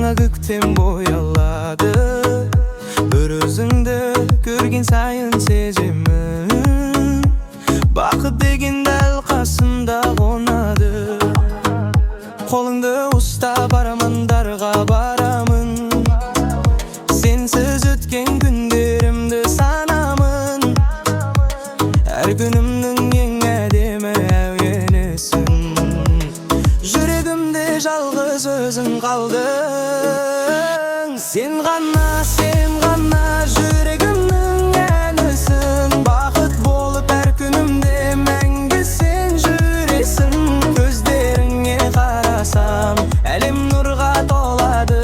Жаңа көктем боялады, бір өзіңді көрген сайын сеземін. Бақыт деген дәл қасымда қонады. Қолыңды ұстап армандарға барамын. Сенсіз өткен күндерімді санамын. Әр күнімнің ең әдемі әуенісің. Жүрегімде жалғыз өзің қалдың. Сен ғана жүрегімнің әнісің. Бақыт болып әр күнімде мәңгі сен жүресің. Көздеріңе қарасам, әлем нұрға толады.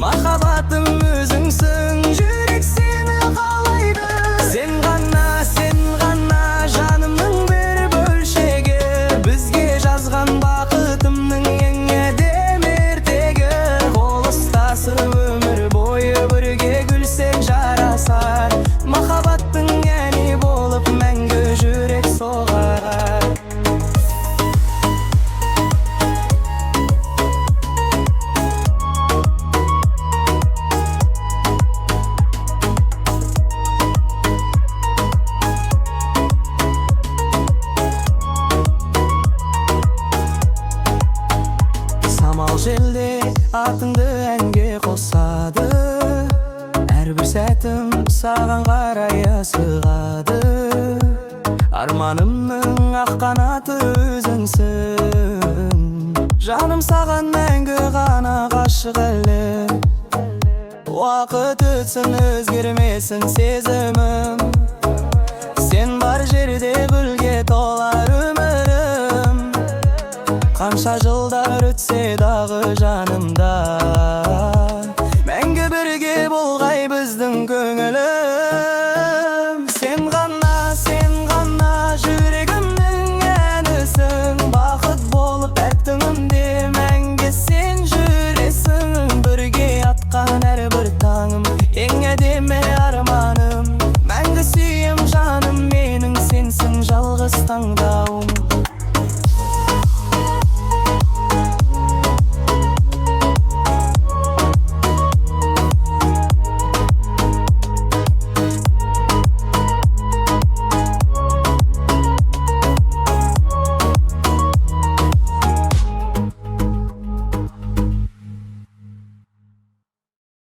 Махаббатым өзіңсің, жүрек сені қалайды. Сен ғана жанымның бір бөлшегі. Бізге жазған бақытымның ең әдемі ертегі. Қол ұстасып өмір бойы бірге күлсек жарасар. Махаббаттың әні болып мәңгі жүрек соғар. Самал желде атыңды әнге қосады. Әрбір сәтім саған қарай асығады. Арманымның ақ қанаты өзіңсің. Жаным саған мәңгі ғана ғашық әлі. Уақыт өтсін өзгермесін сезімім. Сен бар жерде гүлге толар өмірім. Қанша жылдар өтсе дағы жанымда.